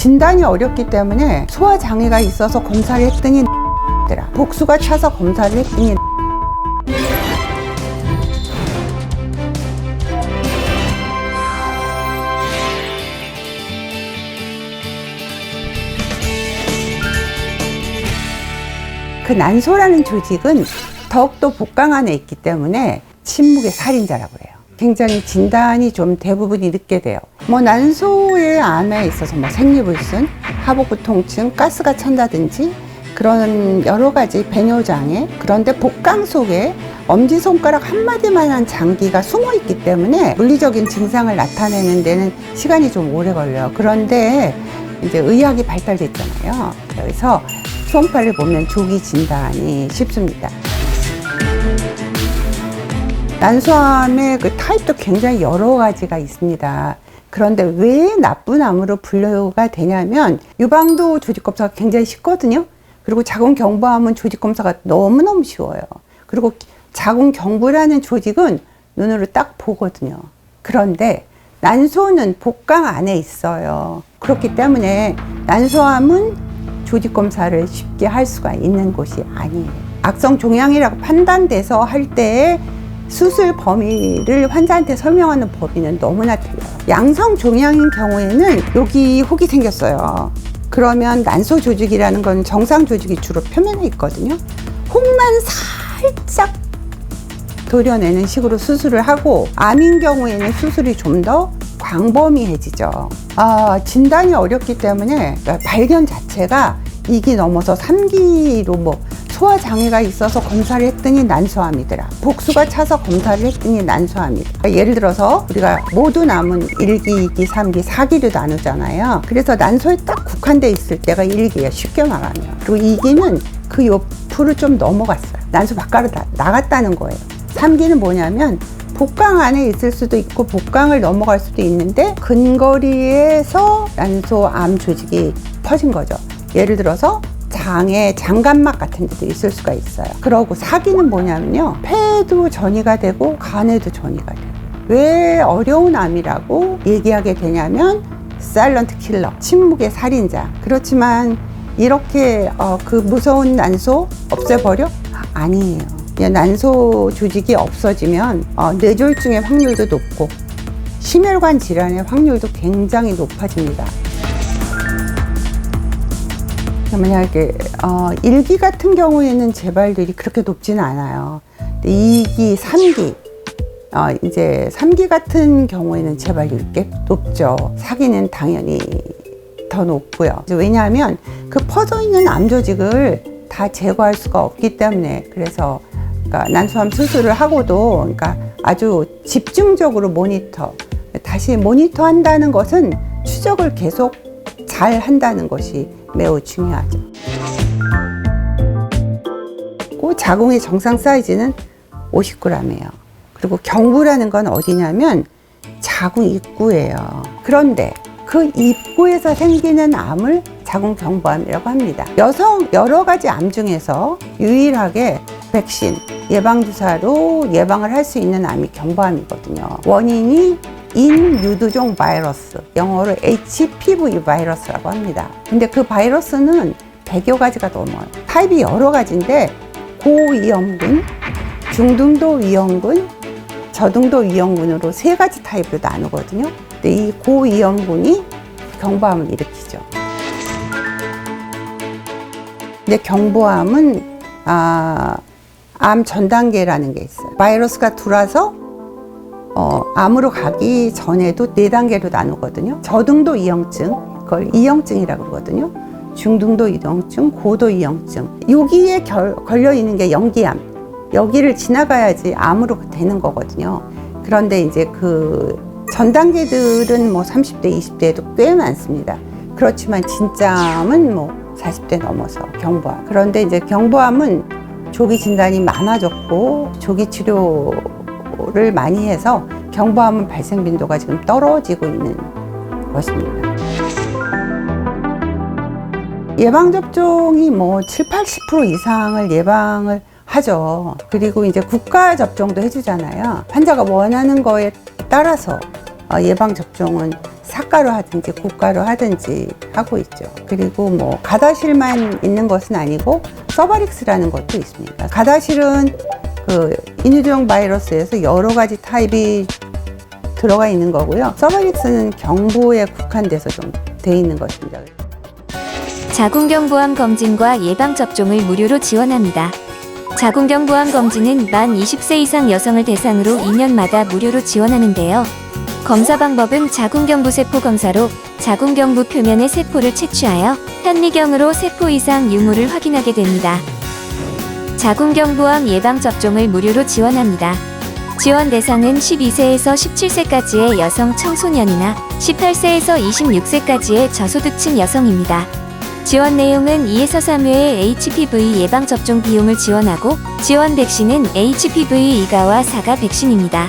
진단이 어렵기 때문에 소화장애가 있어서 검사를 했더니 복수가 차서 검사를 했더니 그 난소라는 조직은 더욱더 복강 안에 있기 때문에 침묵의 살인자라고 해요. 굉장히 진단이 좀 대부분이 늦게 돼요. 뭐 난소의 암에 있어서 뭐 생리불순, 하복부 통증, 가스가 찬다든지 그런 여러 가지 배뇨장애, 그런데 복강 속에 엄지손가락 한마디만한 장기가 숨어 있기 때문에 물리적인 증상을 나타내는 데는 시간이 좀 오래 걸려요. 그런데 이제 의학이 발달됐잖아요. 그래서 초음파를 보면 조기 진단이 쉽습니다. 난소암의 그 타입도 굉장히 여러 가지가 있습니다. 그런데 왜 나쁜 암으로 분류가 되냐면 유방도 조직검사가 굉장히 쉽거든요. 그리고 자궁경부암은 조직검사가 너무너무 쉬워요. 그리고 자궁경부라는 조직은 눈으로 딱 보거든요. 그런데 난소는 복강 안에 있어요. 그렇기 때문에 난소암은 조직검사를 쉽게 할 수가 있는 곳이 아니에요. 악성 종양이라고 판단돼서 할 때 수술 범위를 환자한테 설명하는 범위는 너무나 틀려요. 양성 종양인 경우에는 여기 혹이 생겼어요. 그러면 난소 조직이라는 건 정상 조직이 주로 표면에 있거든요. 혹만 살짝 도려내는 식으로 수술을 하고, 암인 경우에는 수술이 좀 더 광범위해지죠. 진단이 어렵기 때문에 발견 자체가 2기 넘어서 3기로 뭐 소화장애가 있어서 검사를 했더니 난소암이더라, 복수가 차서 검사를 했더니 난소암이더라. 예를 들어서 우리가 모든 암은 1기, 2기, 3기, 4기로 나누잖아요. 그래서 난소에 딱 국한돼 있을 때가 1기예요. 쉽게 말하면. 그리고 2기는 그 옆으로 좀 넘어갔어요. 난소 바깥으로 나갔다는 거예요. 3기는 뭐냐면 복강 안에 있을 수도 있고 복강을 넘어갈 수도 있는데 근거리에서 난소암 조직이 퍼진 거죠. 예를 들어서 장에 장간막 같은 데도 있을 수가 있어요. 그러고 4기는 뭐냐면요, 폐에도 전이가 되고 간에도 전이가 돼요. 왜 어려운 암이라고 얘기하게 되냐면 사일런트 킬러, 침묵의 살인자. 그렇지만 이렇게 그 무서운 난소 없애버려? 아니에요. 난소 조직이 없어지면 뇌졸중의 확률도 높고 심혈관 질환의 확률도 굉장히 높아집니다. 만약에 1기 같은 경우에는 재발률이 그렇게 높지는 않아요. 2기, 3기, 이제 3기 같은 경우에는 재발률이 꽤 높죠. 4기는 당연히 더 높고요. 왜냐하면 그 퍼져 있는 암 조직을 다 제거할 수가 없기 때문에. 그래서 그러니까 난소암 수술을 하고도 그러니까 아주 집중적으로 다시 모니터 한다는 것은 추적을 계속 잘 한다는 것이 매우 중요하죠. 자궁의 정상 사이즈는 50g이에요. 그리고 경부라는 건 어디냐면 자궁 입구예요. 그런데 그 입구에서 생기는 암을 자궁경부암이라고 합니다. 여러 가지 암 중에서 유일하게 백신, 예방주사로 예방을 할 수 있는 암이 경부암이거든요. 원인이 인유두종 바이러스, 영어로 HPV 바이러스라고 합니다. 근데 그 바이러스는 100여 가지가 넘어요. 타입이 여러 가지인데 고위험군, 중등도 위험군, 저등도 위험군으로 3가지 타입으로 나누거든요. 근데 이 고위험군이 경부암을 일으키죠. 근데 경부암은 암 전 단계라는 게 있어요. 바이러스가 들어와서 암으로 가기 전에도 4단계로 나누거든요. 저등도 이형증, 그걸 이형증이라고 그러거든요. 중등도 이형증, 고도 이형증. 여기에 걸려 있는 게 연기암. 여기를 지나가야지 암으로 되는 거거든요. 그런데 이제 그 전 단계들은 뭐 30대, 20대에도 꽤 많습니다. 그렇지만 진짜암은 뭐 40대 넘어서 경부암. 그런데 이제 경부암은 조기 진단이 많아졌고 조기 치료를 많이 해서 경부암 발생 빈도가 지금 떨어지고 있는 것입니다. 예방접종이 뭐 7, 80% 이상을 예방을 하죠. 그리고 이제 국가 접종도 해주잖아요. 환자가 원하는 거에 따라서 예방 접종은 사가로 하든지 고가로 하든지 하고 있죠. 그리고 뭐 가다실만 있는 것은 아니고 서바릭스라는 것도 있습니다. 가다실은 그 인유두형 바이러스에서 여러 가지 타입이 들어가 있는 거고요. 서바릭스는 경부에 국한돼서 좀 돼 있는 것입니다. 자궁경부암 검진과 예방접종을 무료로 지원합니다. 자궁경부암 검진은 만 20세 이상 여성을 대상으로 2년마다 무료로 지원하는데요. 검사 방법은 자궁경부세포 검사로 자궁경부 표면의 세포를 채취하여 현미경으로 세포 이상 유무를 확인하게 됩니다. 자궁경부암 예방접종을 무료로 지원합니다. 지원 대상은 12세에서 17세까지의 여성 청소년이나 18세에서 26세까지의 저소득층 여성입니다. 지원 내용은 2에서 3회의 HPV 예방접종 비용을 지원하고 지원 백신은 HPV 2가와 4가 백신입니다.